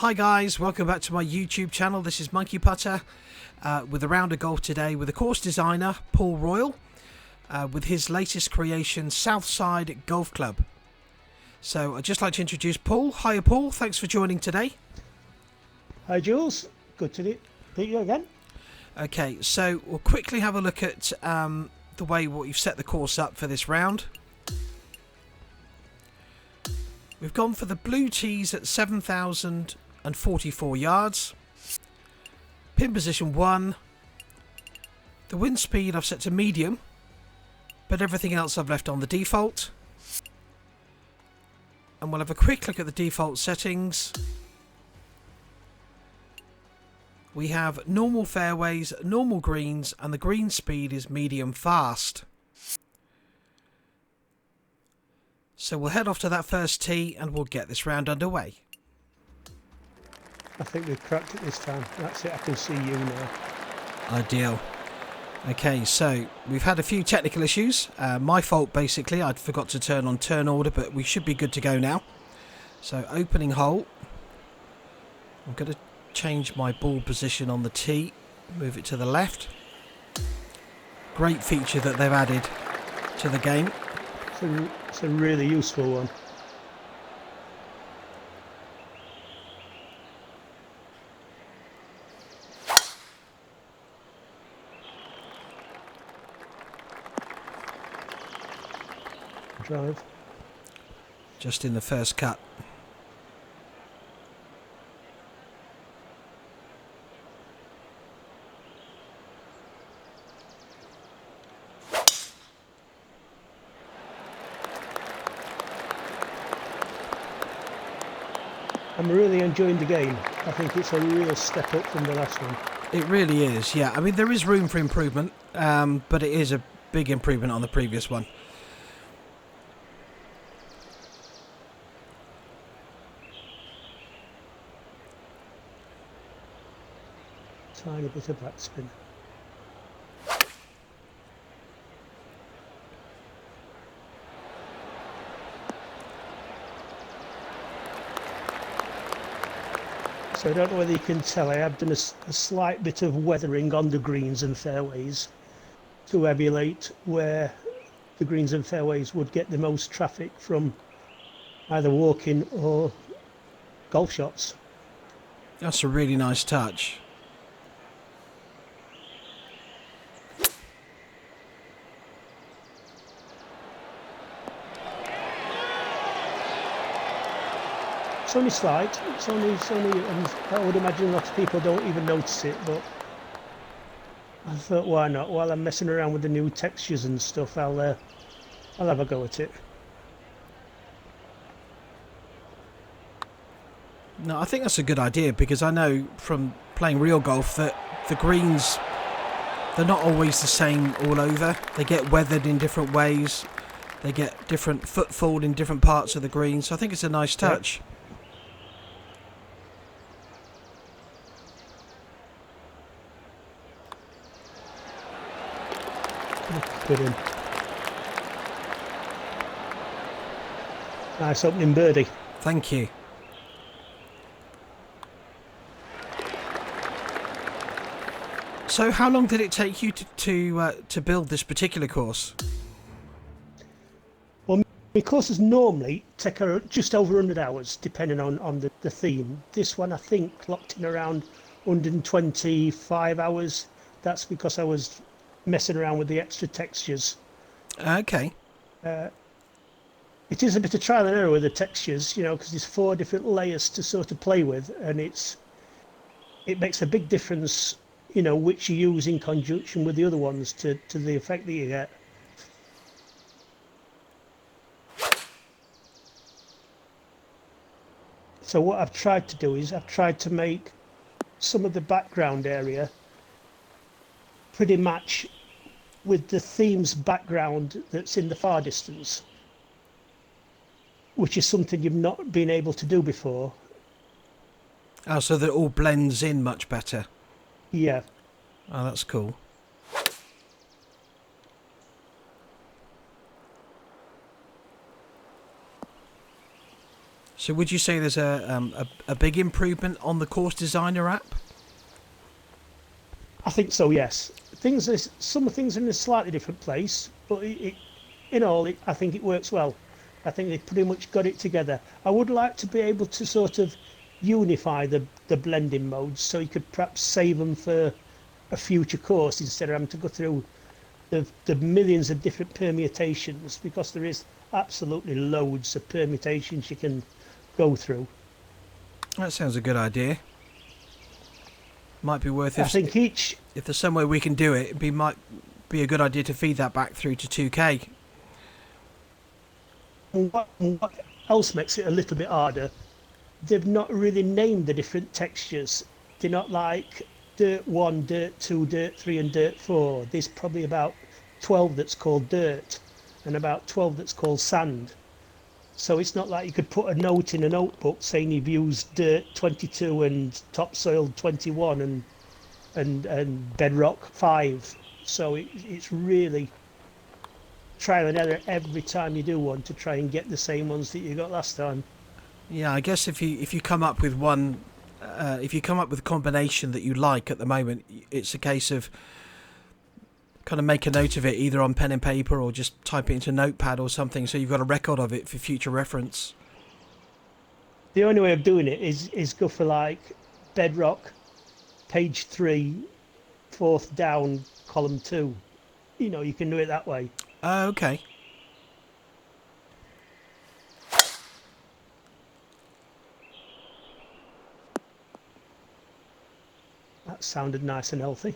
Hi guys, welcome back to my YouTube channel. This is MonkeyPutter with a round of golf today with the course designer Paul Royal with his latest creation, Southside Golf Club. So I'd just like to introduce Paul. Hiya Paul, thanks for joining today. Hi Jules, good to meet you again. Okay, so we'll quickly have a look at the way what you've set the course up for this round. We've gone for the blue tees at 7,044 yards. Pin position 1. The wind speed I've set to medium, but everything else I've left on the default. And we'll have a quick look at the default settings. We have normal fairways, normal greens, and the green speed is medium fast. So we'll head off to that first tee and we'll get this round underway. I think we've cracked it this time. That's it, I can see you now. Ideal. Okay, so we've had a few technical issues. My fault basically, I'd forgot to turn on turn order, but we should be good to go now. So opening hole. I'm going to change my ball position on the tee, move it to the left. Great feature that they've added to the game. It's a really useful one. Drive. Just in the first cut. I'm really enjoying the game. I think it's a real step up from the last one. It really is, yeah. I mean, there is room for improvement, but it is a big improvement on the previous one. Tiny bit of backspin. So I don't know whether you can tell, I have done a slight bit of weathering on the greens and fairways to emulate where the greens and fairways would get the most traffic from either walking or golf shots. That's a really nice touch. It's only slight, it's only, and I would imagine lots of people don't even notice it, but I thought, why not? While I'm messing around with the new textures and stuff, I'll have a go at it. No, I think that's a good idea because I know from playing real golf that the greens, they're not always the same all over. They get weathered in different ways. They get different footfall in different parts of the green, so I think it's a nice touch. Yeah. Good in. Nice opening birdie. Thank you. So how long did it take you to build this particular course? Well, my courses normally take just over 100 hours, depending on the theme. This one, I think, clocked in around 125 hours. That's because I was messing around with the extra textures. Okay. It is a bit of trial and error with the textures, you know, because there's 4 different layers to sort of play with, and it makes a big difference, you know, which you use in conjunction with the other ones to the effect that you get. So what I've tried to do is I've tried to make some of the background area pretty much with the theme's background that's in the far distance, which is something you've not been able to do before. Oh, so that it all blends in much better. Yeah. Oh, that's cool. So would you say there's a big improvement on the Course Designer app? I think so, yes. Some things are in a slightly different place, but in all, I think it works well. I think they pretty much got it together. I would like to be able to sort of unify the blending modes, so you could perhaps save them for a future course instead of having to go through the millions of different permutations, because there is absolutely loads of permutations you can go through. That sounds a good idea. Might be worth I think if there's some way we can do it, might be a good idea to feed that back through to 2K. what else makes it a little bit harder, they've not really named the different textures. They're not like Dirt 1, Dirt 2, Dirt 3 and Dirt 4. There's probably about 12 that's called Dirt and about 12 that's called Sand. So it's not like you could put a note in a notebook saying you've used Dirt 22 and Topsoil 21 and Bedrock 5. So it's really trial and error every time you do one to try and get the same ones that you got last time. Yeah, I guess if you come up with one, if you come up with a combination that you like at the moment, it's a case of kind of make a note of it either on pen and paper or just type it into Notepad or something, so you've got a record of it for future reference. The only way of doing it is go for like Bedrock, page 3, fourth down, column 2. You know, you can do it that way. Okay. That sounded nice and healthy.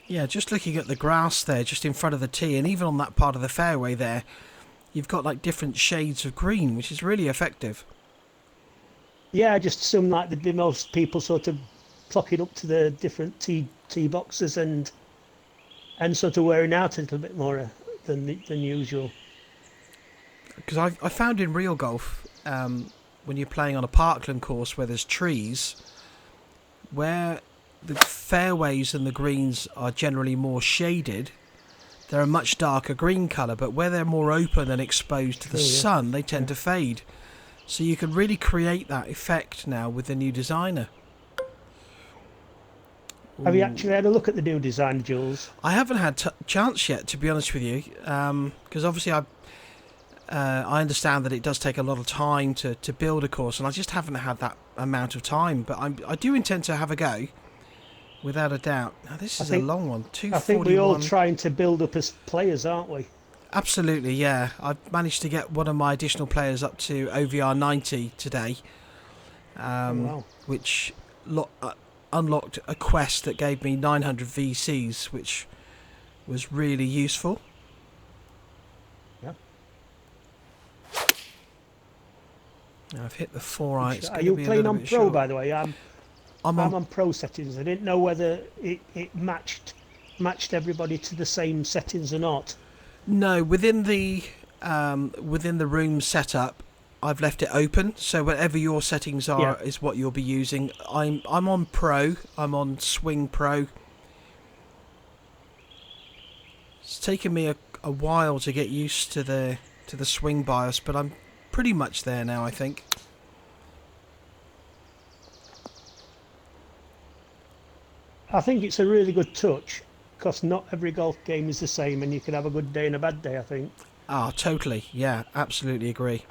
Yeah, just looking at the grass there, just in front of the tee, and even on that part of the fairway there, you've got like different shades of green, which is really effective. Yeah, I just assume like there'd be most people sort of clocking up to the different tee boxes and sort of wearing out a little bit more than usual. Because I found in real golf, when you're playing on a parkland course where there's trees, where the fairways and the greens are generally more shaded, they're a much darker green colour, but where they're more open and exposed to the sun, they tend to fade. So you can really create that effect now with the new designer. Have you actually had a look at the new design, Jules? I haven't had chance yet, to be honest with you, because obviously I understand that it does take a lot of time to build a course, and I just haven't had that amount of time. But I do intend to have a go, without a doubt. Now this is a long one. 241. I think we're all trying to build up as players, aren't we? Absolutely, yeah. I've managed to get one of my additional players up to OVR 90 today, wow. which unlocked a quest that gave me 900 VCs, which was really useful. Yeah. Now I've hit the 4-iron. Are you playing on Pro, by the way? I'm on Pro settings. I didn't know whether it matched everybody to the same settings or not. No, within the room setup, I've left it open, so whatever your settings are is what you'll be using. I'm on Pro. I'm on Swing Pro. It's taken me a while to get used to the swing bias, but I'm pretty much there now, I think. I think it's a really good touch, because not every golf game is the same, and you can have a good day and a bad day, I think. Ah, totally. Yeah, absolutely agree.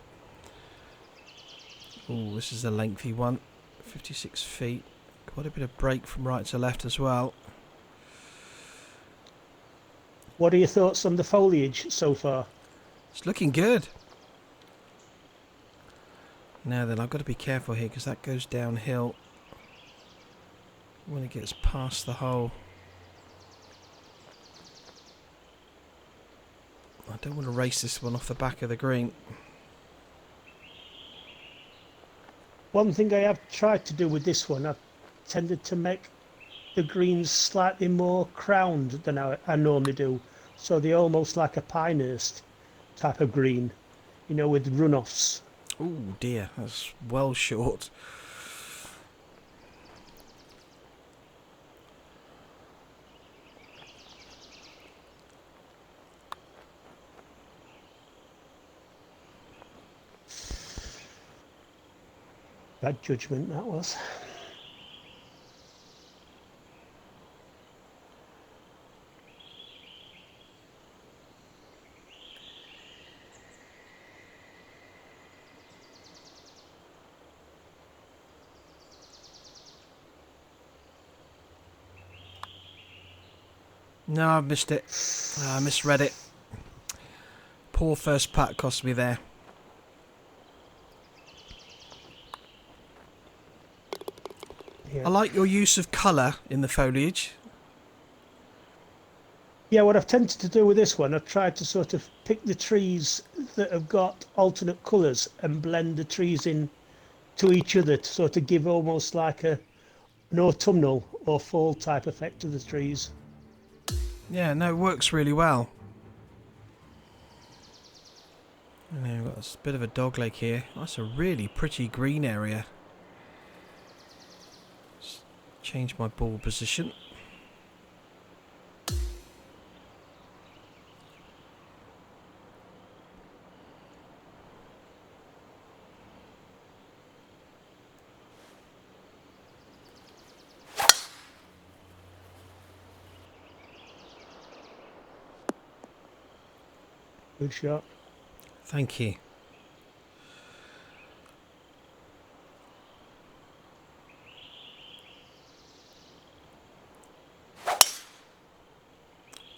Oh, this is a lengthy one. 56 feet. Quite a bit of break from right to left as well. What are your thoughts on the foliage so far? It's looking good. Now then, I've got to be careful here because that goes downhill when it gets past the hole. I don't want to race this one off the back of the green. One thing I have tried to do with this one, I've tended to make the greens slightly more crowned than I normally do. So they're almost like a Pinehurst type of green, you know, with runoffs. Oh dear, that's well short. Bad judgment that was. No, I've missed it. I misread it. Poor first putt cost me there. Yeah. I like your use of colour in the foliage. Yeah, what I've tended to do with this one, I've tried to sort of pick the trees that have got alternate colours and blend the trees in to each other to sort of give almost like an autumnal or fall type effect to the trees. Yeah, no, it works really well. And then we've got a bit of a dog leg here. That's a really pretty green area. Let's change my ball position. Good shot. Thank you.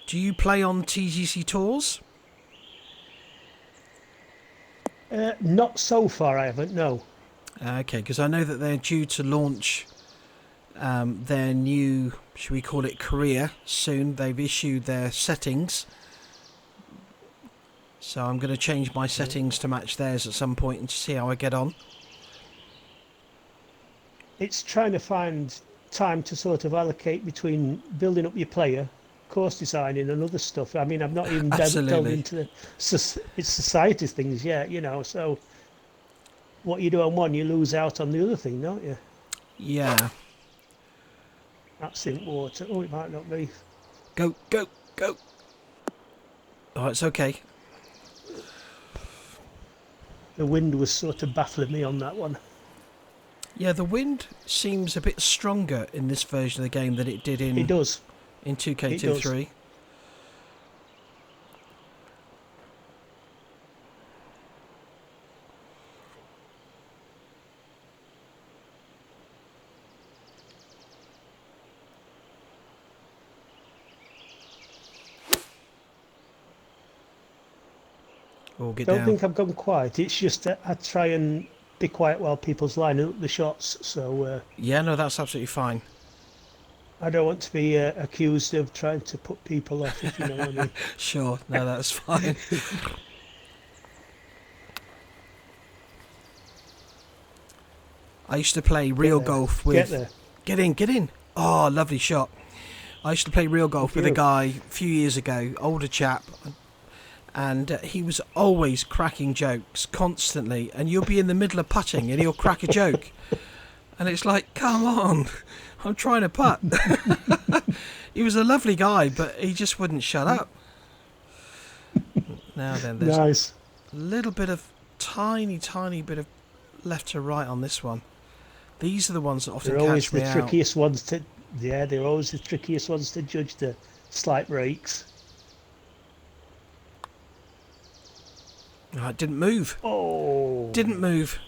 Do you play on TGC tours? Not so far, I haven't, no. Okay, because I know that they're due to launch their new, should we call it, career soon. They've issued their settings. So I'm going to change my settings to match theirs at some point and see how I get on. It's trying to find time to sort of allocate between building up your player, course designing and other stuff. I mean, I've not even delved into the society things yet, you know, so what you do on one, you lose out on the other thing, don't you? Yeah. That's in water. Oh, it might not be. Go, go, go. Oh, it's okay. The wind was sort of baffling me on that one. Yeah, the wind seems a bit stronger in this version of the game than it did in It does. in 2K23. Oh, get Don't down. think I've gone quiet. It's just that I try and be quiet while people's lining up the shots. So Yeah, no, that's absolutely fine. I don't want to be accused of trying to put people off, if you know what I mean. Sure, no, that's fine. I used to play real golf with... Get there. Get in, get in. Oh, lovely shot. I used to play real golf with a guy a few years ago, older chap, and he was always cracking jokes, constantly, and you'll be in the middle of putting and he'll crack a joke. And it's like, come on, I'm trying to putt. He was a lovely guy, but he just wouldn't shut up. Now then, there's Nice. a little bit of, tiny bit of left to right on this one. These are the ones that often They're always catch me the out. trickiest ones to. Yeah, they're always the trickiest ones to judge, the slight breaks. Oh, it didn't move. Oh. Didn't move.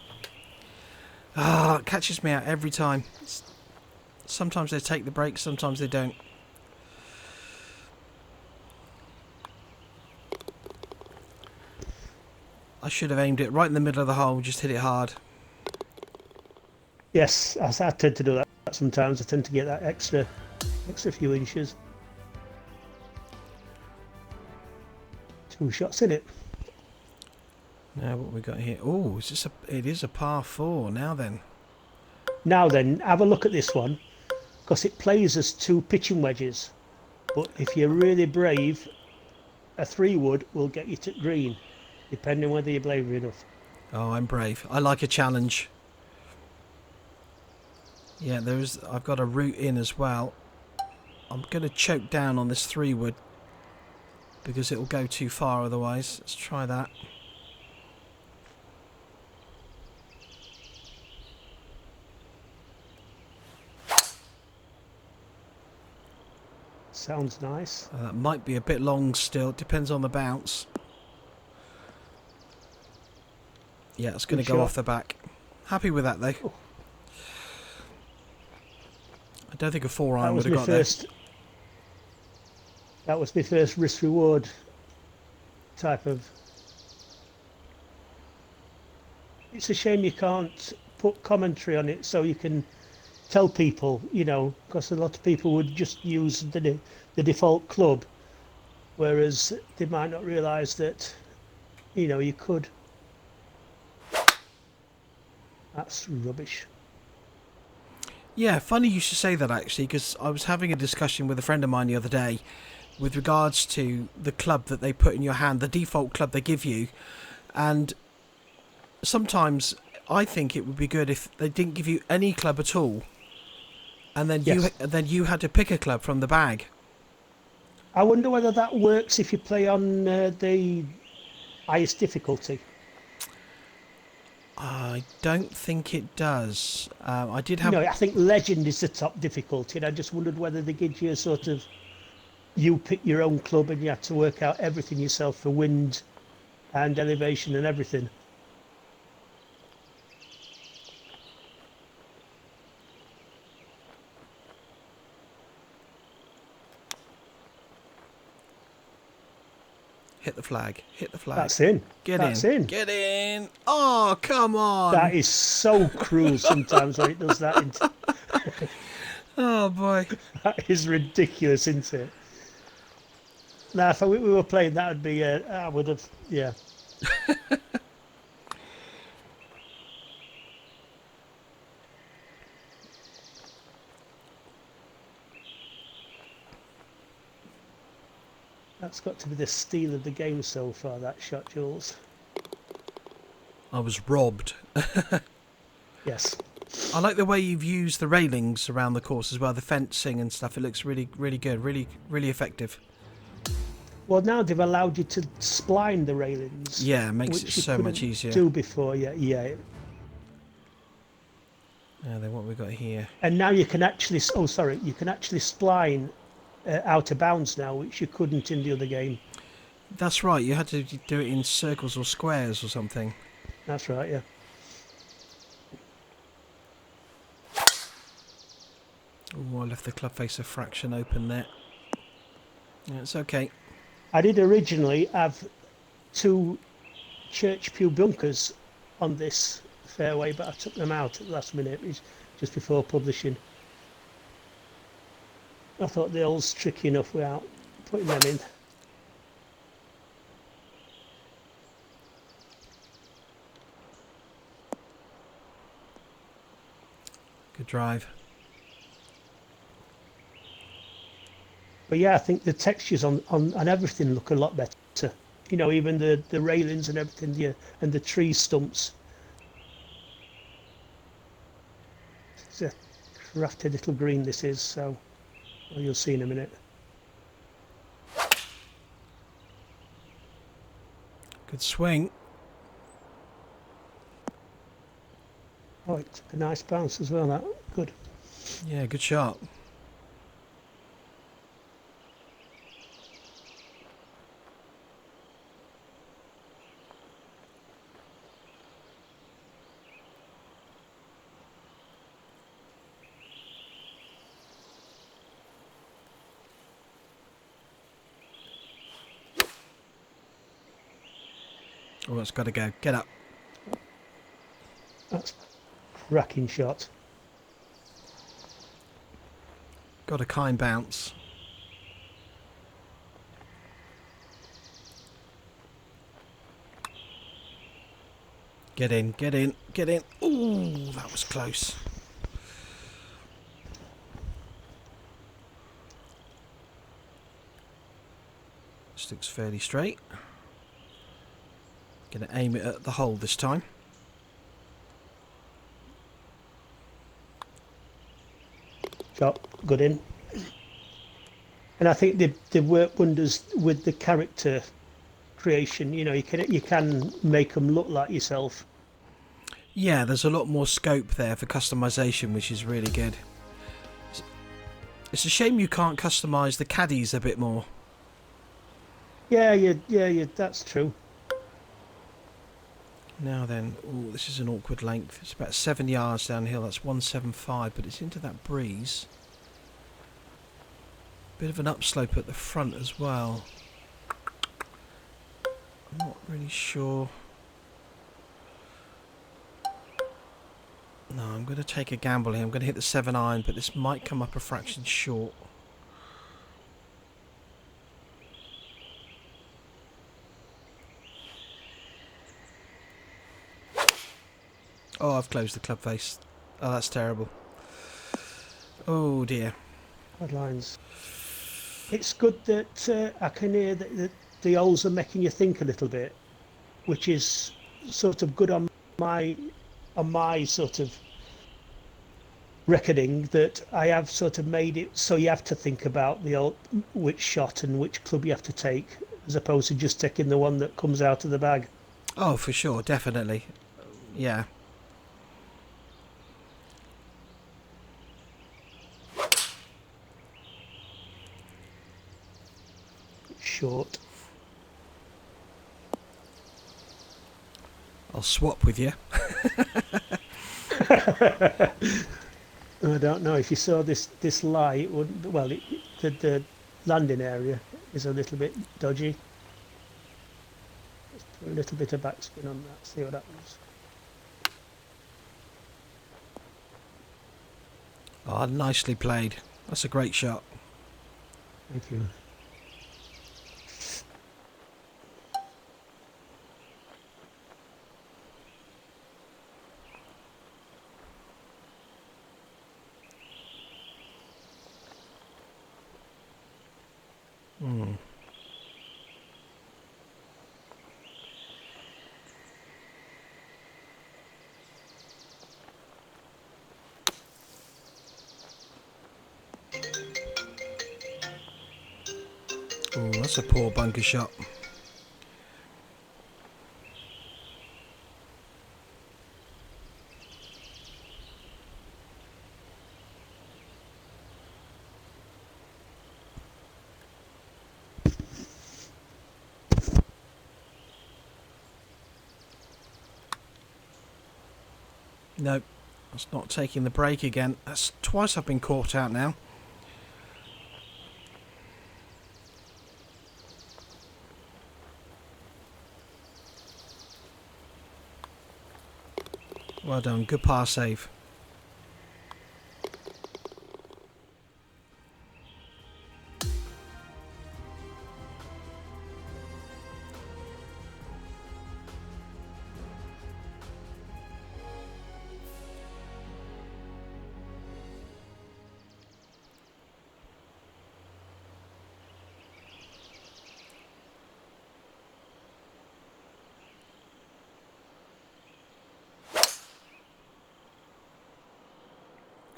Ah, it catches me out every time. Sometimes they take the break, sometimes they don't. I should have aimed it right in the middle of the hole, just hit it hard. Yes, I tend to do that sometimes. I tend to get that extra few inches. 2 shots in it. Now what we got here? Oh, it is a par 4 now then. Now then, have a look at this one, because it plays as 2 pitching wedges. But if you're really brave, a 3-wood will get you to green, depending whether you're brave enough. Oh, I'm brave. I like a challenge. Yeah, I've got a route in as well. I'm going to choke down on this 3-wood because it will go too far otherwise. Let's try that. sounds nice. That might be a bit long still. Depends on the bounce. Yeah, it's going to go off the back. Happy with that though. Oh. I don't think a 4-iron would have got there. That was my first risk-reward type of... It's a shame you can't put commentary on it so you can tell people, you know, because a lot of people would just use the default club, whereas they might not realise that, you know, you could. That's rubbish. Yeah, funny you should say that actually, because I was having a discussion with a friend of mine the other day with regards to the club that they put in your hand, the default club they give you, and sometimes I think it would be good if they didn't give you any club at all, and then you had to pick a club from the bag. I wonder whether that works if you play on the highest difficulty. I don't think it does. I did have... No, I think Legend is the top difficulty, and I just wondered whether they give you a sort of... You pick your own club and you have to work out everything yourself for wind and elevation and everything. Hit the flag. Hit the flag. That's in. That's in. Get in. Oh, come on. That is so cruel sometimes when it does that. Oh, boy. That is ridiculous, isn't it? Now, if we were playing, that would be... I would have... Yeah. That's got to be the steal of the game so far, that shot, Jules. I was robbed. Yes. I like the way you've used the railings around the course as well, the fencing and stuff. It looks really, really good, really, really effective. Well, now they've allowed you to spline the railings. Yeah, it makes it so much easier. Do before, yeah. Yeah, then what we got here? And now you can actually... Oh, sorry. You can actually spline out of bounds now, which you couldn't in the other game. That's right. You had to do it in circles or squares or something. That's right, yeah. Oh, I left the club face a fraction open there. Yeah, it's okay. I did originally have 2 church pew bunkers on this fairway, but I took them out at the last minute, just before publishing. I thought the hole's tricky enough without putting them in. Good drive. But yeah, I think the textures on everything look a lot better. You know, even the railings and everything, yeah, and the tree stumps. It's a crafty little green this is, so well, you'll see in a minute. Good swing. Oh, it's a nice bounce as well, that. Good. Yeah, good shot. Oh, it's got to go. Get up. That's a cracking shot. Got a kind bounce. Get in, get in, get in. Ooh, that was close. This looks fairly straight. Gonna aim it at the hole this time. Shot, good in. And I think they work wonders with the character creation. You know, you can make them look like yourself. Yeah, there's a lot more scope there for customization, which is really good. It's a shame you can't customise the caddies a bit more. Yeah, that's true. Now then, ooh, this is an awkward length. It's about 7 yards downhill. That's 175, but it's into that breeze. Bit of an upslope at the front as well. I'm not really sure. No, I'm going to take a gamble here. I'm going to hit the 7-iron, but this might come up a fraction short. Oh, I've closed the club face. Oh, that's terrible. Oh dear. Bad lines. It's good that I can hear that the holes are making you think a little bit, which is sort of good on my sort of reckoning, that I have sort of made it so you have to think about which shot and which club you have to take, as opposed to just taking the one that comes out of the bag. Oh, for sure, definitely. Yeah. Short. I'll swap with you. I don't know if you saw this lie. It wouldn't. Well, the landing area is a little bit dodgy. Let's put a little bit of backspin on that. See what happens. Oh, nicely played. That's a great shot. Thank you. Oh, that's a poor bunker shot. Nope, that's not taking the break again. That's twice I've been caught out now. Well done, good par save.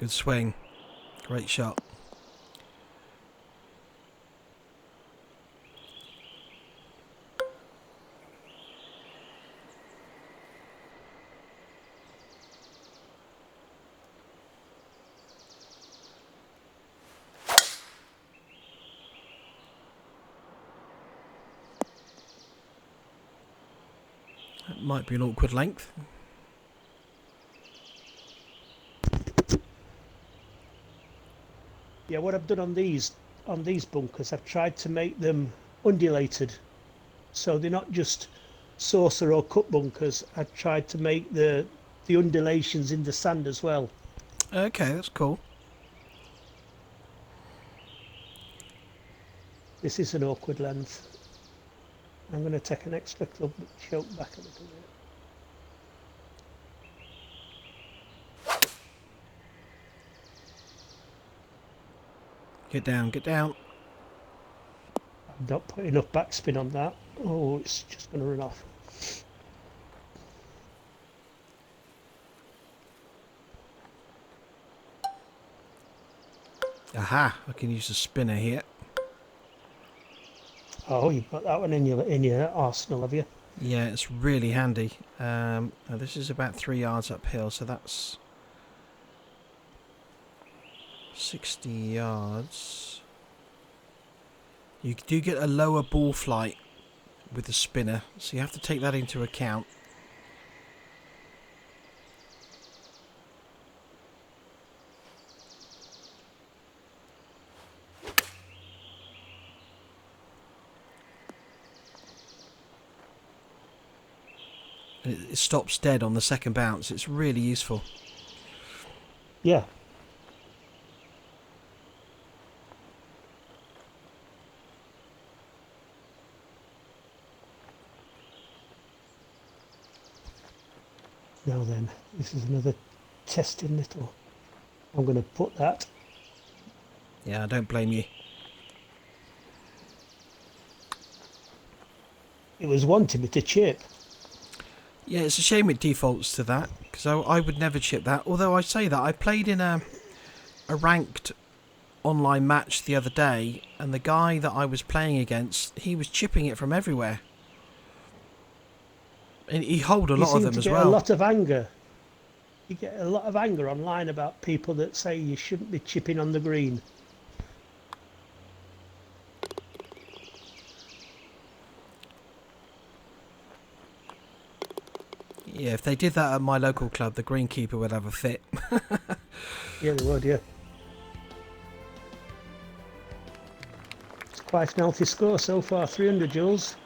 Good swing. Great shot. That might be an awkward length. Yeah, what I've done on these bunkers, I've tried to make them undulated, so they're not just saucer or cut bunkers. I've tried to make the undulations in the sand as well. Okay, that's cool. This is an awkward length. I'm going to take an extra club, but choke back a little bit. Get down, get down. I'm not putting enough backspin on that. Oh, it's just going to run off. Aha, I can use the spinner here. Oh, you've got that one in your arsenal, have you? Yeah, it's really handy. Now this is about 3 yards uphill, so that's 60 yards. You do get a lower ball flight with the spinner, so you have to take that into account. And it stops dead on the second bounce. It's really useful. Yeah. Now then, this is another testing little. I'm going to put that. Yeah, I don't blame you. It was wanting me to chip. Yeah, it's a shame it defaults to that, because I would never chip that. Although I say that, I played in a ranked online match the other day, and the guy that I was playing against, he was chipping it from everywhere. And he holed a lot of them as well. You get a lot of anger. You get a lot of anger online about people that say you shouldn't be chipping on the green. Yeah, if they did that at my local club, the greenkeeper would have a fit. Yeah, they would, yeah. It's quite an healthy score so far, 300 joules.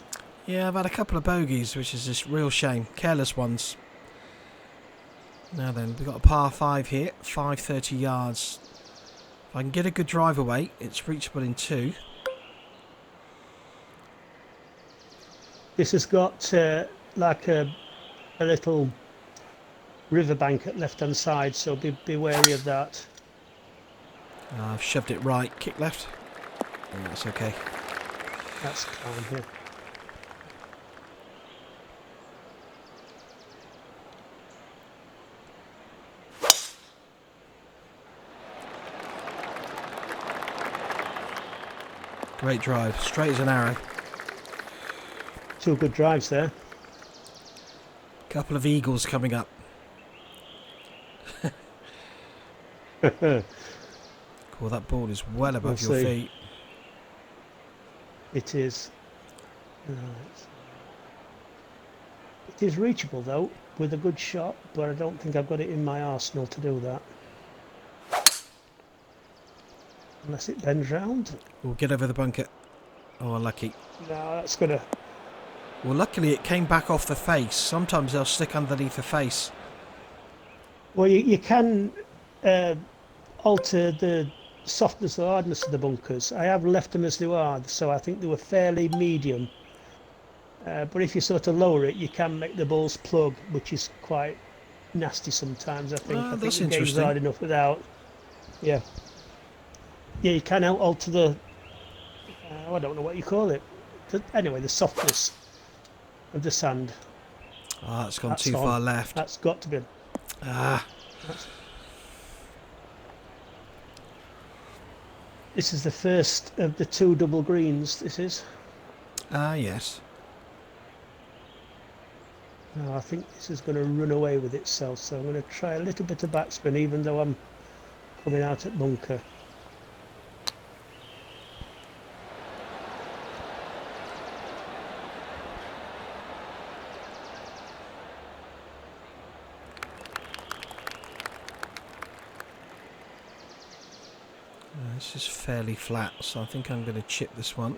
Yeah, I've had a couple of bogeys, which is just real shame. Careless ones. Now then, we've got a par 5 here, 530 yards. If I can get a good drive away, it's reachable in 2. This has got like a little riverbank at left-hand side, so be wary of that. I've shoved it right, kick left. Yeah, that's okay. That's calm here. Great drive, straight as an arrow. 2 good drives there. Couple of eagles coming up. Cool, that ball is well above your feet. It is. It is reachable though, with a good shot, but I don't think I've got it in my arsenal to do that. Unless it bends round. We'll get over the bunker. Oh, unlucky. No, that's gonna... Well, luckily it came back off the face. Sometimes they'll stick underneath the face. Well, you can alter the softness or hardness of the bunkers. I have left them as they are, so I think they were fairly medium. But if you sort of lower it, you can make the balls plug, which is quite nasty sometimes, I think. I think that's the game's interesting. hard enough without... Yeah. Yeah, you can alter the... I don't know what you call it. Anyway, the softness of the sand. Ah, it's gone too far left. That's got to be... Ah. This is the first of the 2 double greens, this is. Ah, yes. No, I think this is going to run away with itself, so I'm going to try a little bit of backspin, even though I'm coming out at bunker. This is fairly flat, so I think I'm going to chip this one.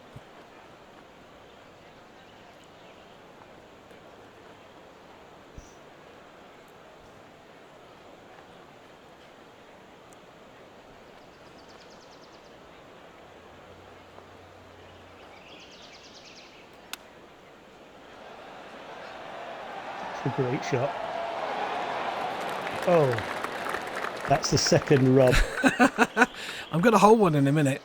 It's a great shot. Oh, that's the second rob. I'm going to hold one in a minute.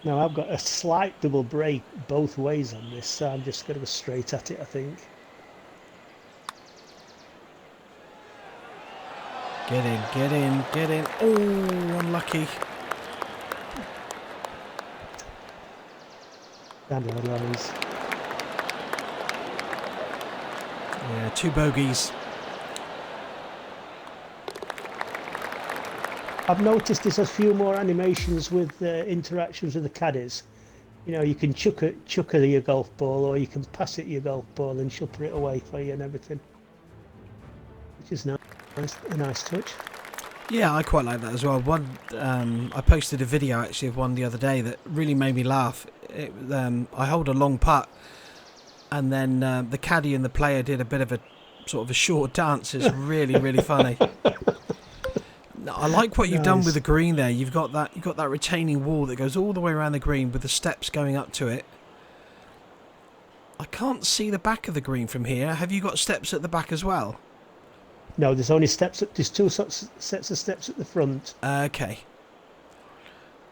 Now I've got a slight double break both ways on this, so I'm just going to go straight at it, I think. Get in, get in, get in. Oh, unlucky. Dandelions. Yeah, 2 bogeys. I've noticed there's a few more animations with interactions with the caddies. You know, you can chuck her your golf ball, or you can pass it your golf ball and she'll put it away for you and everything, which is nice, a nice touch. Yeah, I quite like that as well. I posted a video actually of one the other day that really made me laugh. I hold a long putt, and then the caddy and the player did a bit of a sort of a short dance. It's really, really funny. I like what you've done with the green there. You've got that retaining wall that goes all the way around the green with the steps going up to it. I can't see the back of the green from here. Have you got steps at the back as well? No, there's only steps. There's two sets of steps at the front. Okay.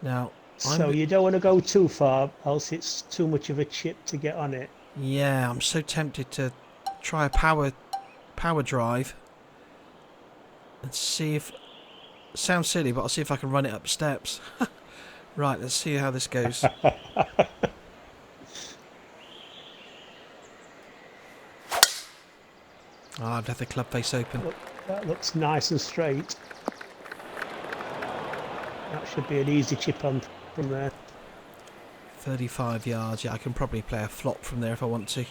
Now, so you don't want to go too far, else it's too much of a chip to get on it. Yeah, I'm so tempted to try a power drive and see if. Sounds silly, but I'll see if I can run it up steps. Right, let's see how this goes. I've left the club face open. Look, that looks nice and straight. That should be an easy chip on from there. 35 yards. Yeah, I can probably play a flop from there if I want to.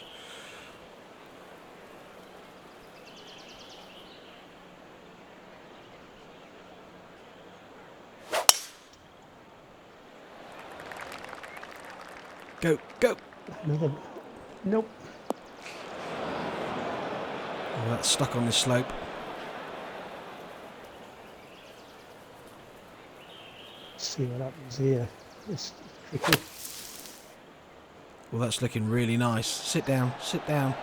Go, go. Another. Nope. Oh, that's stuck on the slope. Let's see what happens here. It's tricky. Well, that's looking really nice. Sit down, sit down.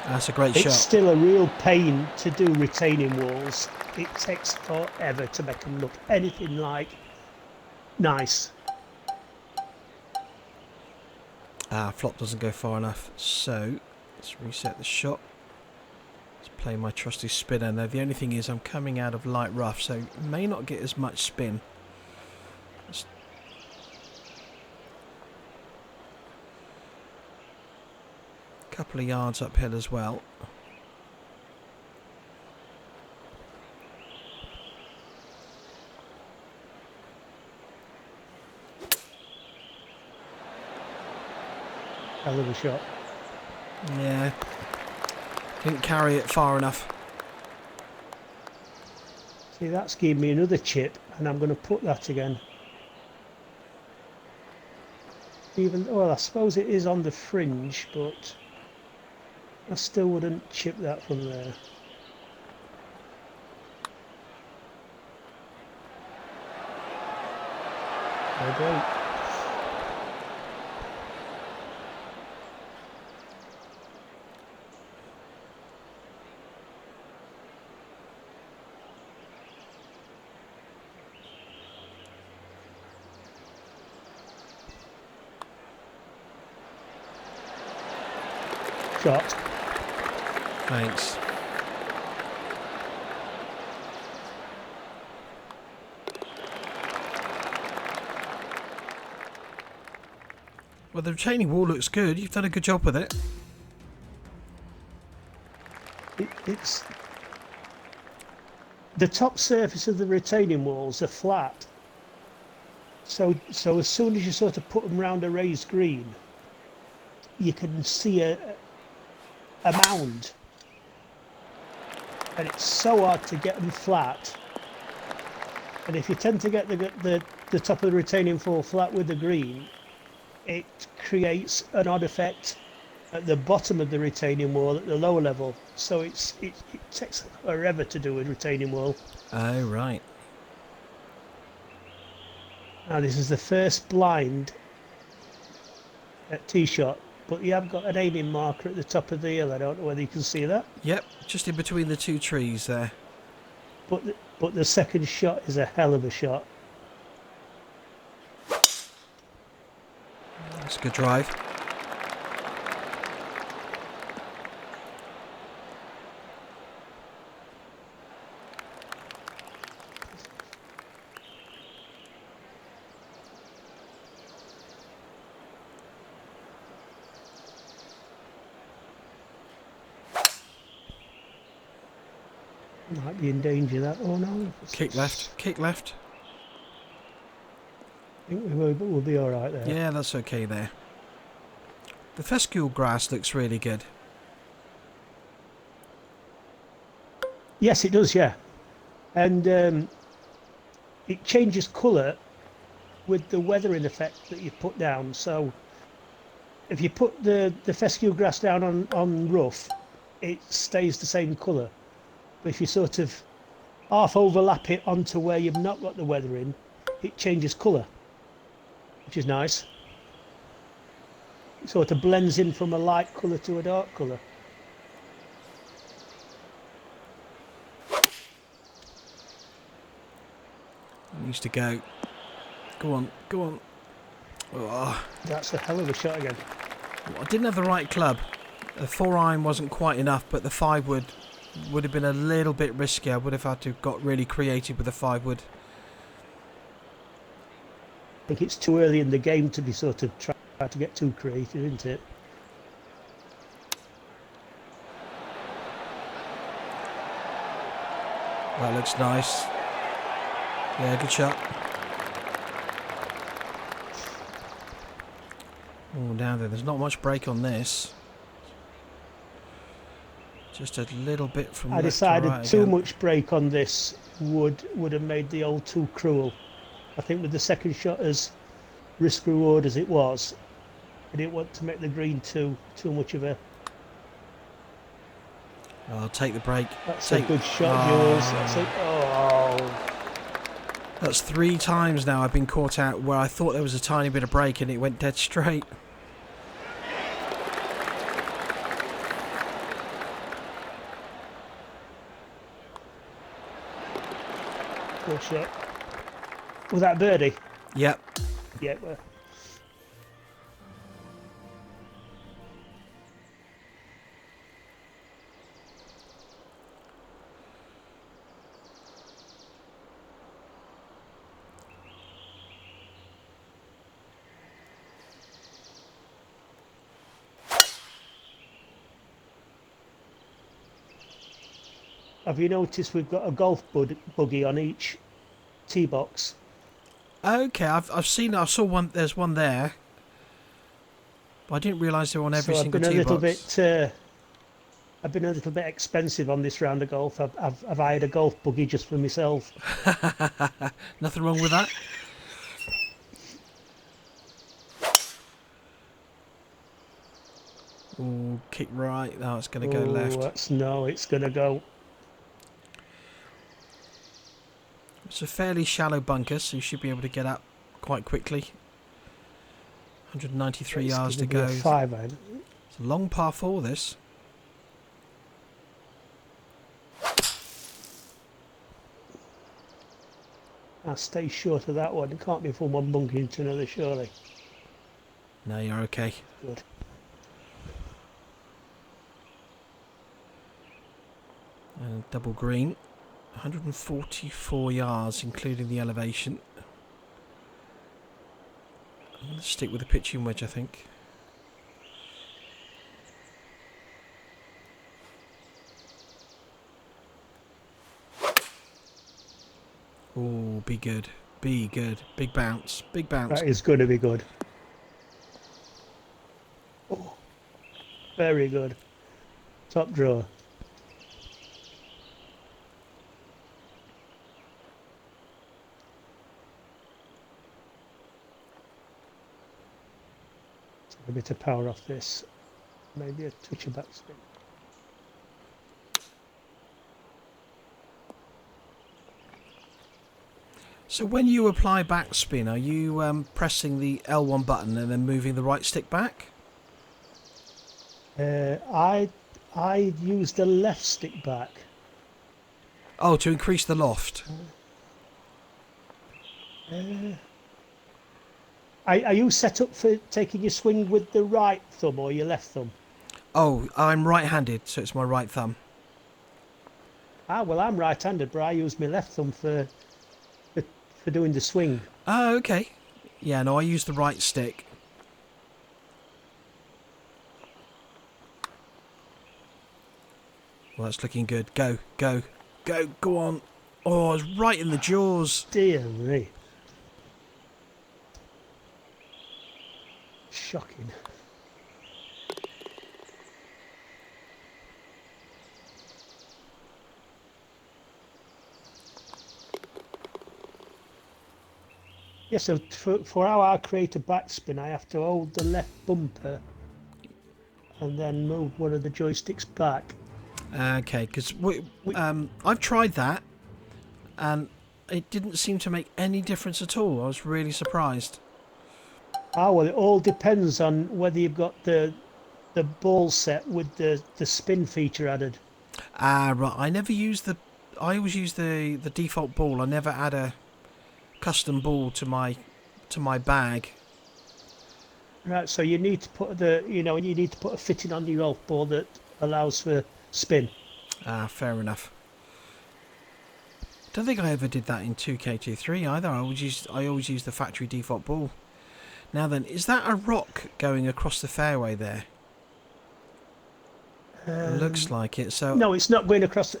That's a great shot. It's still a real pain to do retaining walls. It takes forever to make them look anything like nice. Flop doesn't go far enough. So, let's reset the shot. Let's play my trusty spinner. Now, the only thing is I'm coming out of light rough, so may not get as much spin. Couple of yards uphill as well. Hell of a shot. Yeah, didn't carry it far enough. See, that's giving me another chip, and I'm going to put that again. Well, I suppose it is on the fringe, but I still wouldn't chip that from there. Oh, great. Shot. Thanks. Well, the retaining wall looks good. You've done a good job with it. It's the top surface of the retaining walls are flat. So as soon as you sort of put them round a raised green, you can see a mound, and it's so hard to get them flat. And if you tend to get the top of the retaining wall flat with the green, it creates an odd effect at the bottom of the retaining wall at the lower level. So it takes forever to do a retaining wall. Oh, right. Now this is the first blind at tee shot, but you have got an aiming marker at the top of the hill. I don't know whether you can see that. Yep, just in between the two trees there. But the second shot is a hell of a shot. That's a good drive. Might be in danger that. Oh no. Kick left. Kick left. I think we'll be alright there. Yeah, that's okay there. The fescue grass looks really good. Yes, it does, yeah. And it changes colour with the weathering effect that you put down. So if you put the fescue grass down on rough, it stays the same colour. But if you sort of half overlap it onto where you've not got the weathering, it changes colour, which is nice. It sort of blends in from a light colour to a dark colour. Used to go. Go on, go on. Oh, That's a hell of a shot again. I didn't have the right club. The 4-iron wasn't quite enough, but the 5 wood would have been a little bit risky. I would have had to have got really creative with the 5 wood. I think it's too early in the game to be sort of trying to get too creative, isn't it? That looks nice. Yeah, good shot. Oh, down there. There's not much break on this. Just a little bit from I left decided to right too again. much break on this would have made the hole too cruel. I think with the second shot as risk reward as it was, I didn't want to make the green too much of a. I'll take the break. That's a good shot, Jules. That's it. Oh, That's 3 times now I've been caught out where I thought there was a tiny bit of break and it went dead straight. good shot. Was that a birdie? Yep. Yeah. Well, have you noticed we've got a golf buggy on each tee box? Okay, I've seen. I saw one. There's one there, but I didn't realise they were on every So single tee box. I've been a little bit expensive on this round of golf. I've hired a golf buggy just for myself. Nothing wrong with that. Oh, kick right. Now it's going to go left. No, it's going to go. It's a fairly shallow bunker, so you should be able to get up quite quickly. 193 yards to go. 5-iron. It's a long par 4, this. I'll stay short of that one. It can't be from one bunker into another, surely. No, you're okay. Good. And double green. 144 yards, including the elevation. I'm going to stick with the pitching wedge, I think. Oh, be good. Be good. Big bounce. Big bounce. That is going to be good. Oh, very good. Top draw. A bit of power off this, maybe a touch of backspin. So when you apply backspin, are you pressing the L1 button and then moving the right stick back? I use the left stick back. Oh, to increase the loft. Are you set up for taking your swing with the right thumb or your left thumb? Oh, I'm right-handed, so it's my right thumb. Ah, well, I'm right-handed, but I use my left thumb for doing the swing. Oh, okay. Yeah, no, I use the right stick. Well, that's looking good. Go, go. Go on. Oh, I was right in the jaws. Dear me. Shocking. Yeah, so for how I create a backspin, I have to hold the left bumper and then move one of the joysticks back. Okay, because I've tried that, and it didn't seem to make any difference at all. I was really surprised. Ah, well, it all depends on whether you've got the ball set with the spin feature added. Ah, right. I always use the default ball. I never add a custom ball to my bag. Right, so you need to put you need to put a fitting on your golf ball that allows for spin. Ah, fair enough. Don't think I ever did that in 2K23 either. I always use the factory default ball. Now then, is that a rock going across the fairway there? Looks like it. So no, it's not going across.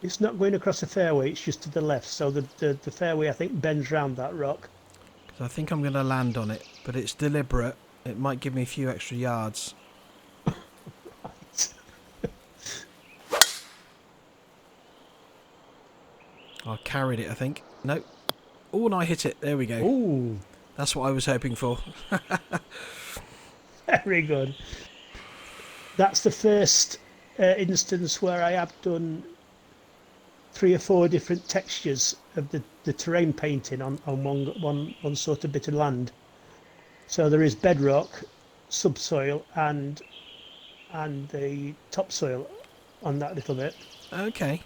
It's not going across the fairway. It's just to the left. So the fairway, I think, bends round that rock. I think I'm going to land on it, but it's deliberate. It might give me a few extra yards. I carried it, I think. Nope. Oh, and I hit it. There we go. Ooh. That's what I was hoping for. Very good. That's the first instance where I have done 3 or 4 different textures of the terrain painting on one sort of bit of land. So there is bedrock, subsoil, and the topsoil on that little bit. Okay.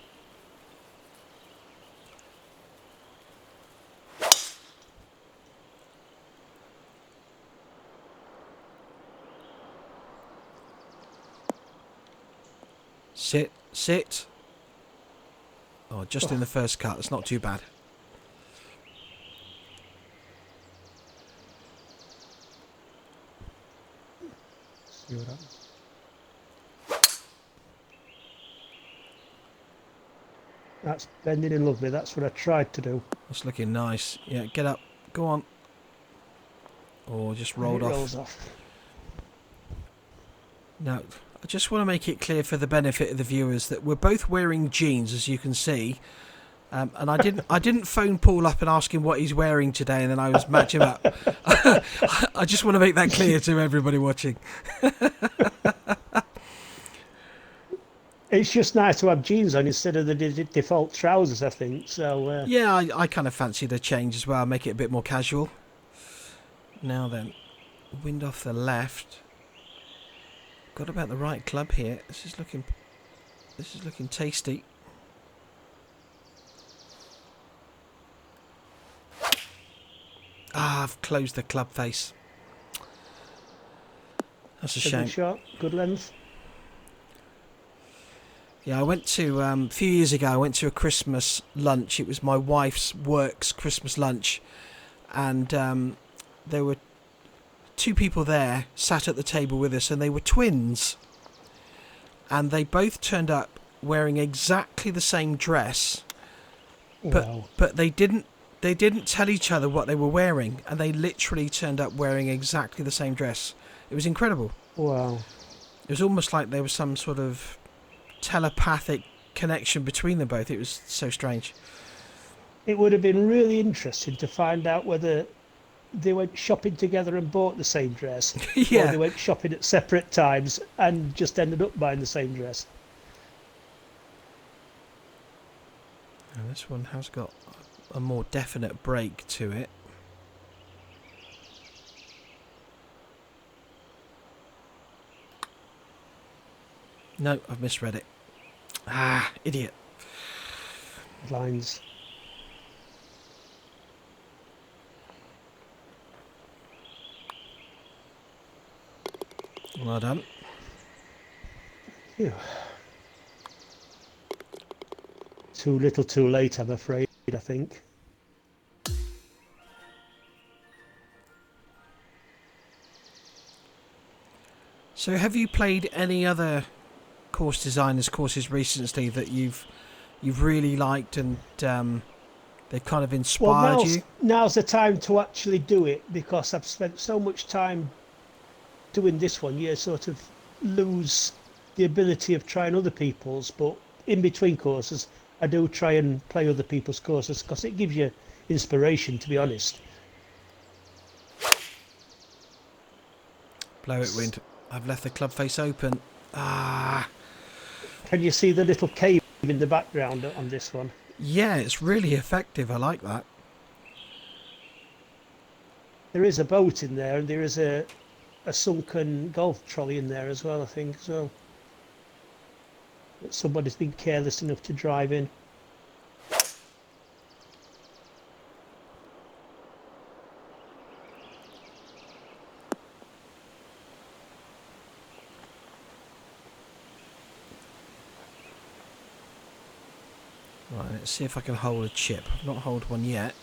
Sit. Oh, just in the first cut. It's not too bad. See what happens. That's bending in lovely. That's what I tried to do. That's looking nice. Yeah, get up. Go on. Oh, just rolled off. Rolls off. Now, I just want to make it clear for the benefit of the viewers that we're both wearing jeans, as you can see. And I didn't phone Paul up and ask him what he's wearing today, and then I was matching him up. I just want to make that clear to everybody watching. It's just nice to have jeans on instead of the default trousers, I think. So yeah, I kind of fancied a change as well, make it a bit more casual. Now then, wind off the left. Got about the right club here. This is looking tasty. Ah, I've closed the club face. That's a shame. Good shot, good length. Yeah, I went to a few years ago. I went to a Christmas lunch. It was my wife's work's Christmas lunch, and there were 2 people there sat at the table with us, and they were twins, and they both turned up wearing exactly the same dress, but they didn't tell each other what they were wearing, and they literally turned up wearing exactly the same dress. It was incredible. Wow. It was almost like there was some sort of telepathic connection between them both. It was so strange. It would have been really interesting to find out whether they went shopping together and bought the same dress, Yeah. or they went shopping at separate times and just ended up buying the same dress. And this one has got a more definite break to it. No, I've misread it. Ah, idiot. Lines. Well done. Phew. Too little too late, I'm afraid, I think. So have you played any other courses recently that you've you've really liked and they've kind of Well, inspired you? now's the time to actually do it, because I've spent so much time doing this one. You sort of lose the ability of trying other people's, but in between courses, I do try and play other people's courses because it gives you inspiration, to be honest. Blow it, wind. I've left the club face open. Ah. Can you see the little cave in the background on this one? Yeah, it's really effective. I like that. There is a boat in there, and there is a sunken golf trolley in there as well, I think, as well. That somebody's been careless enough to drive in. Right, let's see if I can hold a chip. I've not hold one yet.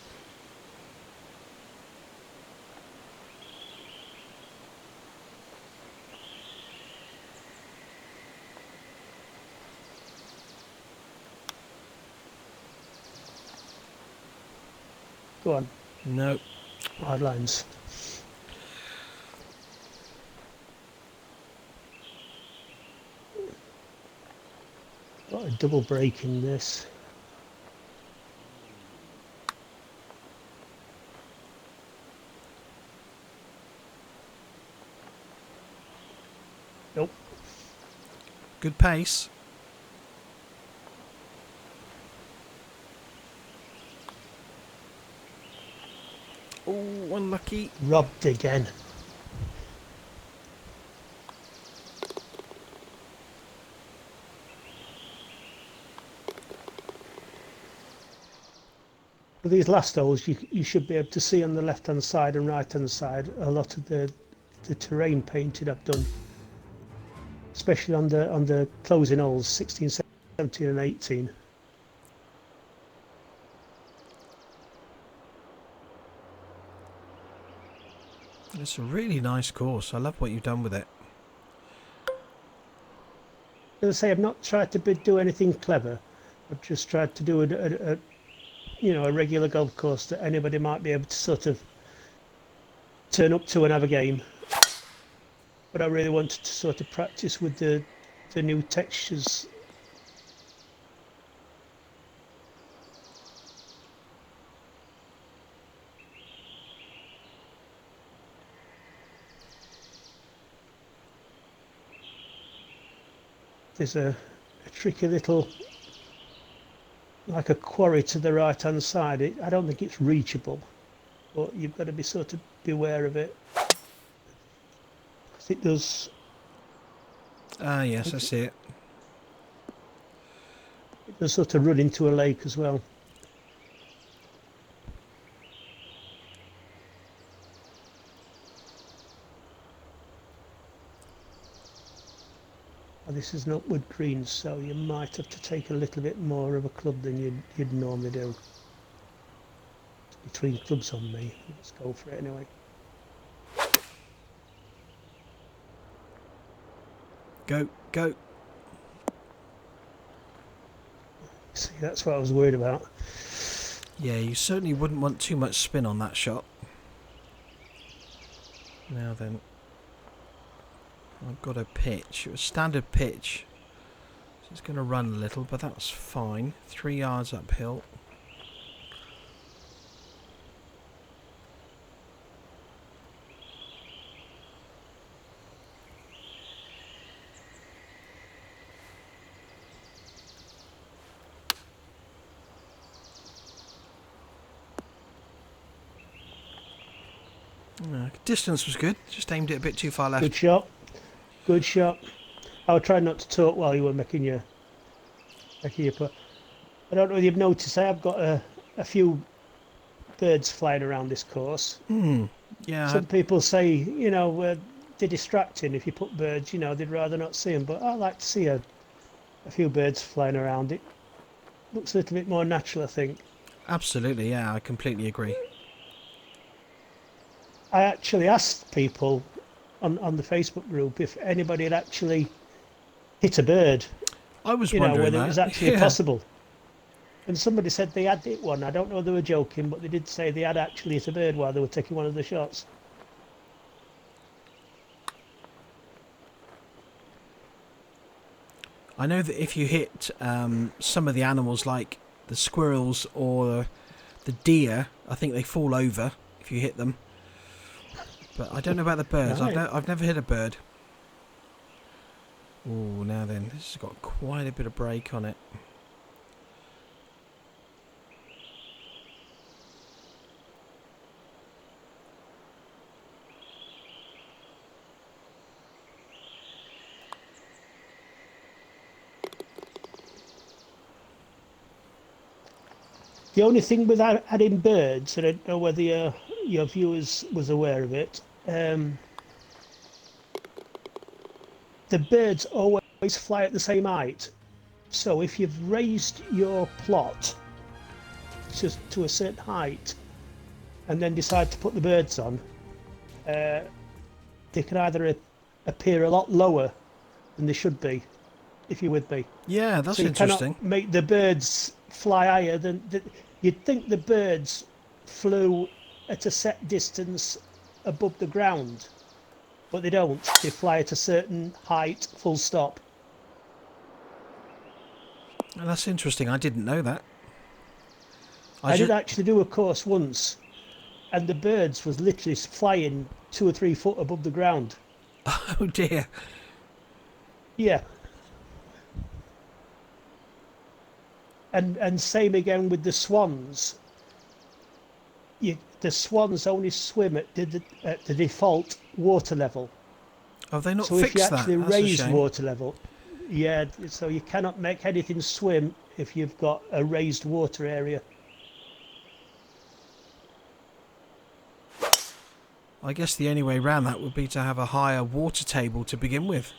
Go on. No. Hard lines. Got a double brake in this. Nope. Good pace. Oh, unlucky. Robbed again. For these last holes, you should be able to see on the left hand side and right hand side a lot of the terrain painted I've done, especially on the closing holes 16, 17 and 18. It's a really nice course. I love what you've done with it. As I say, I've not tried to do anything clever. I've just tried to do a regular golf course that anybody might be able to sort of turn up to and have a game. But I really wanted to sort of practice with the new textures. There's a tricky little, like a quarry to the right hand side. I don't think it's reachable, but you've got to be sort of beware of it. It does. Ah, yes, I see it. It does sort of run into a lake as well. This is an upward green, so you might have to take a little bit more of a club than you'd normally do. Between clubs on me. Let's go for it anyway. Go, go. See, that's what I was worried about. Yeah, you certainly wouldn't want too much spin on that shot. Now then. I've got a pitch, a standard pitch, so it's going to run a little, but that's fine. 3 yards uphill. Distance was good, just aimed it a bit too far left. Good shot. Good shot. I would try not to talk while you were making your putt. I don't know if you've noticed, I have got a few birds flying around this course. Yeah. Some people say, you know, they're distracting if you put birds, you know, they'd rather not see them. But I like to see a few birds flying around. It looks a little bit more natural, I think. Absolutely, yeah, I completely agree. I actually asked people on the Facebook group if anybody had actually hit a bird. I was wondering whether it was actually possible. And somebody said they had hit one. I don't know if they were joking, but they did say they had actually hit a bird while they were taking one of the shots. I know that if you hit some of the animals, like the squirrels or the deer, I think they fall over if you hit them. But I don't know about the birds. Right. I've never hit a bird. Oh, now then, this has got quite a bit of break on it. The only thing with adding birds, and I don't know whether your viewers was aware of it, the birds always fly at the same height. So if you've raised your plot to a certain height and then decide to put the birds on, they can either appear a lot lower than they should be, if you're with me. Yeah, that's So you interesting. cannot make the birds fly higher than... You'd think the birds flew at a set distance above the ground, but they don't. They fly at a certain height, full stop. Oh, that's interesting. I didn't know that. I did actually do a course once, and the birds was literally flying 2 or 3 foot above the ground. Oh dear. Yeah. And same again with the swans. The swans only swim at the default water level. Have they not So if you fixed that? actually That's a raise shame. water level, yeah, so you cannot make anything swim if you've got a raised water area. I guess the only way around that would be to have a higher water table to begin with.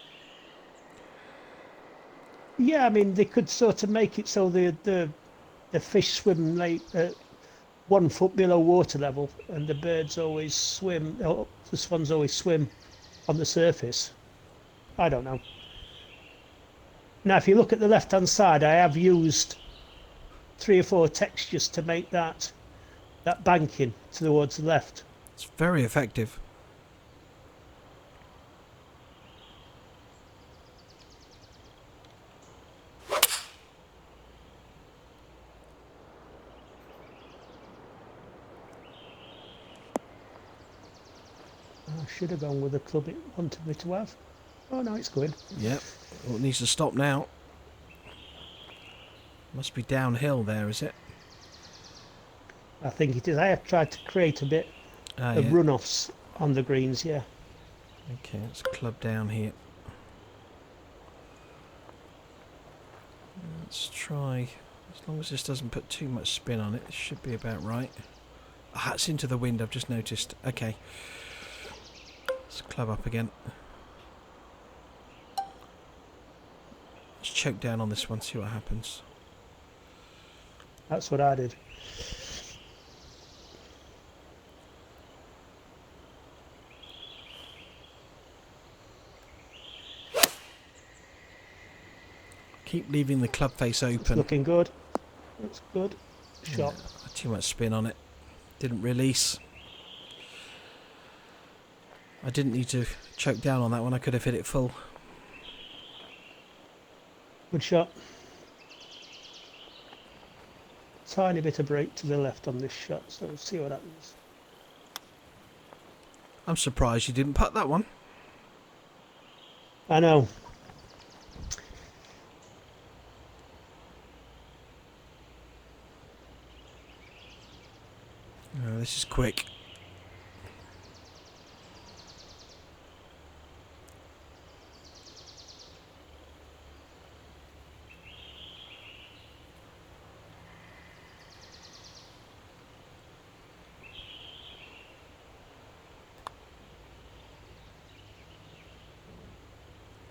Yeah, I mean they could sort of make it so the fish swim like 1 foot below water level, and the birds always swim. Oh, the swans always swim on the surface. I don't know. Now, if you look at the left-hand side, I have used 3 or 4 textures to make that banking towards the left. It's very effective. I should have gone with the club it wanted me to have. Oh no, it's good. Yep. Well, it needs to stop now. Must be downhill there, is it? I think it is. I have tried to create a bit of Yeah. runoffs on the greens, yeah. Okay, let's club down here. Let's try, as long as this doesn't put too much spin on it, it should be about right. Ah, it's into the wind, I've just noticed. Okay. Let's club up again. Let's choke down on this one, see what happens. That's what I did. Keep leaving the club face It's open. looking good. That's good. Shot. Yeah, too much spin on it. Didn't release. I didn't need to choke down on that one, I could have hit it full. Good shot. Tiny bit of break to the left on this shot, so we'll see what happens. I'm surprised you didn't putt that one. I know. Oh, this is quick.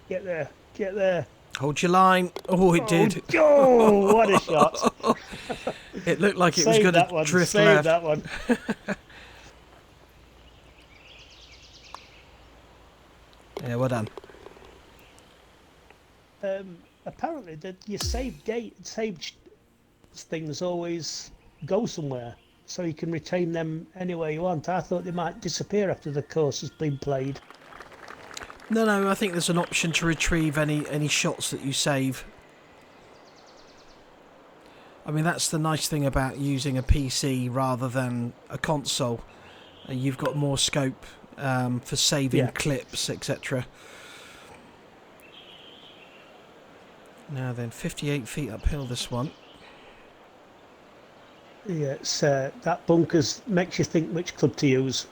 Get there. Get there. Hold your line. Oh, it did. Oh, what a shot. It looked like it was Save going that to one. drift Save left. that one. Yeah, well done. Apparently, you saved things always go somewhere, so you can retain them anywhere you want. I thought they might disappear after the course has been played. No, I think there's an option to retrieve any shots that you save. I mean, that's the nice thing about using a PC rather than a console. You've got more scope for saving clips, etc. Now then, 58 feet uphill this one. Yeah, it's, that bunkers makes you think which club to use.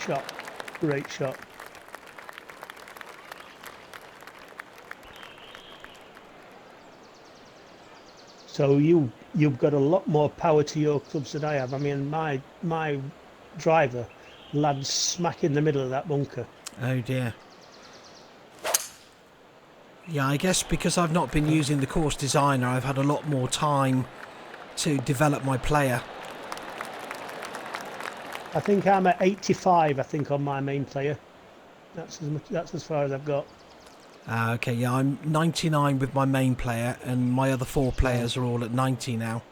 Shot. Great shot. So you've got a lot more power to your clubs than I have. I mean, my driver lands smack in the middle of that bunker. Oh dear. Yeah, I guess because I've not been using the course designer, I've had a lot more time to develop my player. I think I'm at 85, I think, on my main player. That's as far as I've got. Okay, yeah, I'm 99 with my main player, and my other 4 players are all at 90 now.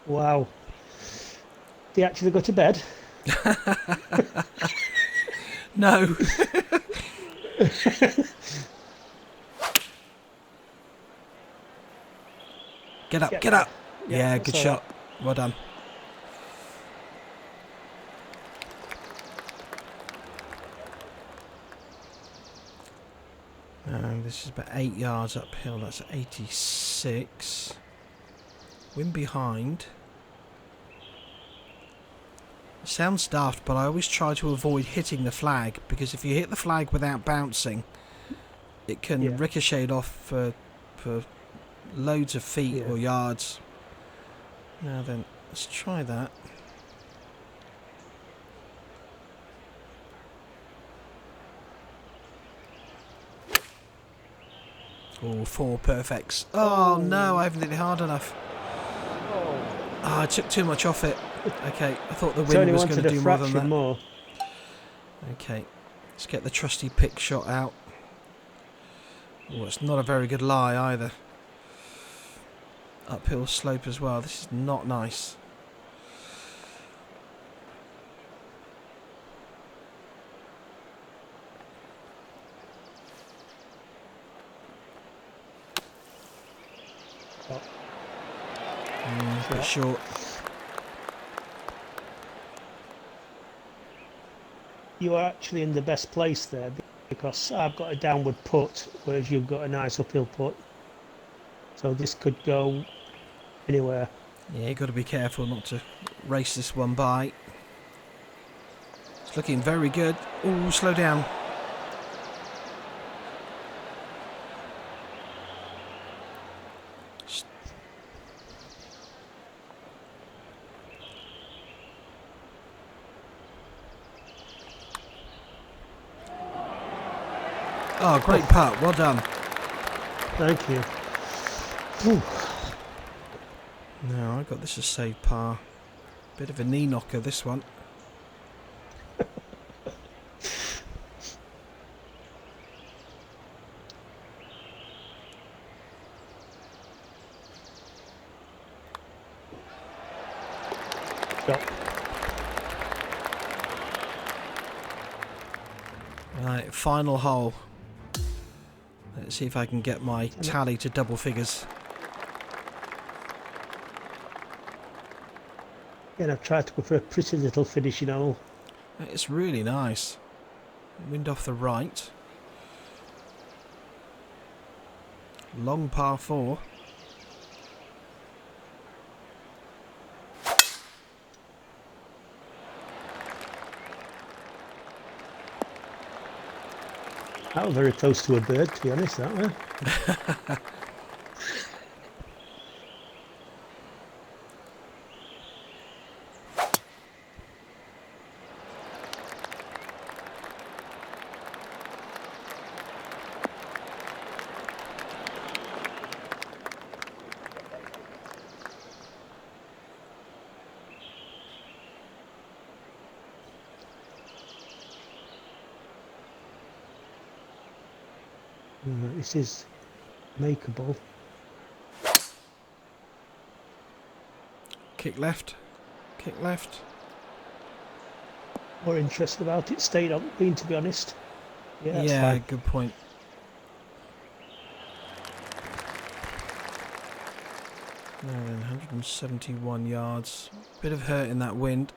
Wow. They actually go to bed? No. Get up, get up. Yeah, good shot. Well done. This is about 8 yards uphill. That's 86. Wind behind. It sounds daft, but I always try to avoid hitting the flag, because if you hit the flag without bouncing, it can ricochet off for loads of feet or yards. Now then, let's try that. Oh, 4 perfects. Oh no, I haven't hit it hard enough. I took too much off it. Okay, I thought the wind was going to do more than that. Okay, let's get the trusty pick shot out. Oh, it's not a very good lie either. Uphill slope as well. This is not nice. A bit short. You are actually in the best place there, because I've got a downward putt, whereas you've got a nice uphill putt. So this could go anywhere. Yeah, you've got to be careful not to race this one by. It's looking very good. Oh, slow down. Oh, great putt. Well done. Thank you. Whew. No, I got this as saved par. Bit of a knee knocker, this one. Right, final hole. Let's see if I can get my tally to double figures. Again, I've tried to go for a pretty little finishing hole. It's really nice. Wind off the right. Long par 4. That was very close to a bird, to be honest, that way. This is makeable. Kick left. Kick left. More interested about it stayed on green, to be honest. Yeah, that's Yeah, fine. good point. Now then, 171 yards. Bit of hurt in that wind.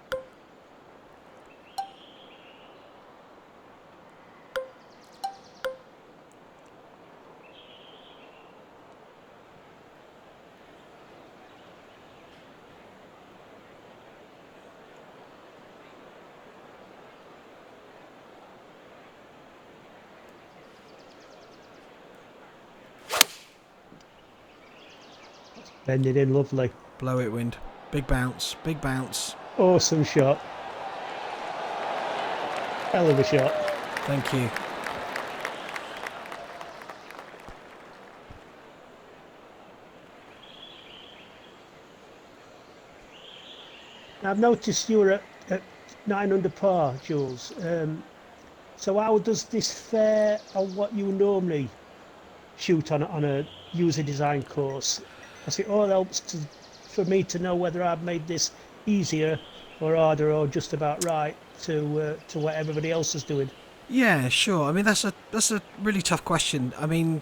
Bending in lovely. Blow it, wind. Big bounce. Big bounce. Awesome shot. Hell of a shot. Thank you. I've noticed you were at 9 under par, Jules. So how does this fare on what you normally shoot on a user design course? Because it all helps for me to know whether I've made this easier or harder or just about right to what everybody else is doing. Yeah, sure. I mean, that's a really tough question. I mean,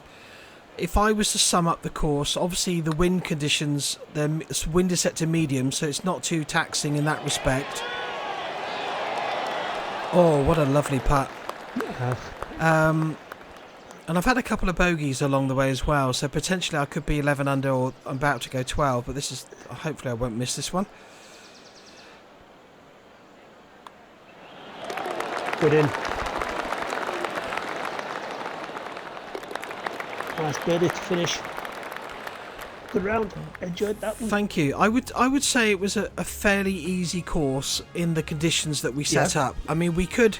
if I was to sum up the course, obviously the wind conditions, the wind is set to medium, so it's not too taxing in that respect. Oh, what a lovely putt. Yeah. And I've had a couple of bogeys along the way as well, so potentially I could be 11 under or I'm about to go 12, but this is, hopefully I won't miss this one. Good in. Nice birdie to finish. Good round. Enjoyed that one. Thank you. I would say it was a fairly easy course in the conditions that we set up. I mean, we could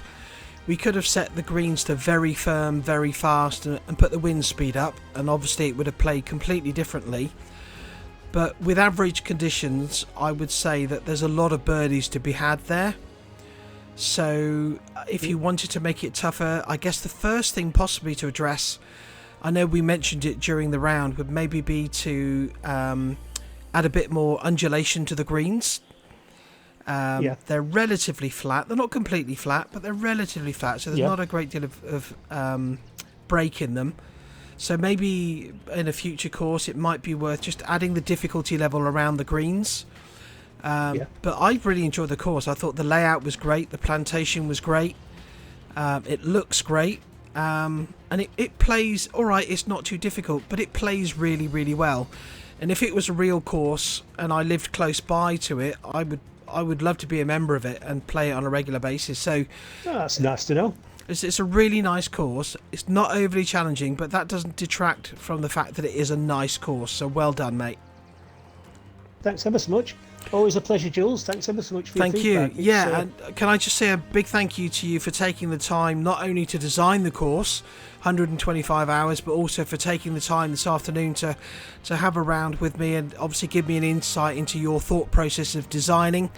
have set the greens to very firm, very fast, and put the wind speed up, and obviously it would have played completely differently. But with average conditions, I would say that there's a lot of birdies to be had there. So if you wanted to make it tougher, I guess the first thing possibly to address, I know we mentioned it during the round, would maybe be to add a bit more undulation to the greens. They're relatively flat. They're not completely flat, but they're relatively flat, so there's not a great deal of break in them. So maybe in a future course it might be worth just adding the difficulty level around the greens. But I really enjoyed the course. I thought the layout was great, the plantation was great, it looks great, and it plays alright. It's not too difficult, but it plays really, really well. And if it was a real course and I lived close by to it, I would love to be a member of it and play it on a regular basis. So that's nice to know. It's a really nice course. It's not overly challenging, but that doesn't detract from the fact that it is a nice course. So well done, mate. Thanks ever so much. Always a pleasure, Jules. Thanks ever so much for your feedback. Thank you. Yeah, and can I just say a big thank you to you for taking the time not only to design the course, 125 hours, but also for taking the time this afternoon to have a round with me and obviously give me an insight into your thought process of designing.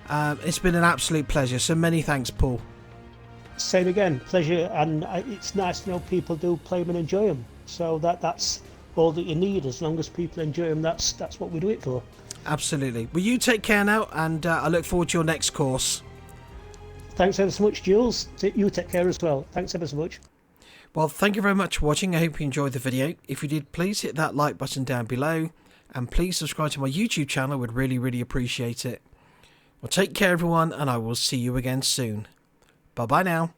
It's been an absolute pleasure, so many thanks, Paul. Same again, pleasure, and it's nice to know people do play them and enjoy them. So that's all that you need. As long as people enjoy them, that's what we do it for. Absolutely. Well, you take care now, and I look forward to your next course. Thanks ever so much, Jules. You take care as well. Thanks ever so much. Well, thank you very much for watching. I hope you enjoyed the video. If you did, please hit that like button down below, and please subscribe to my YouTube channel. I would really, really appreciate it. Well, take care, everyone, and I will see you again soon. Bye-bye now.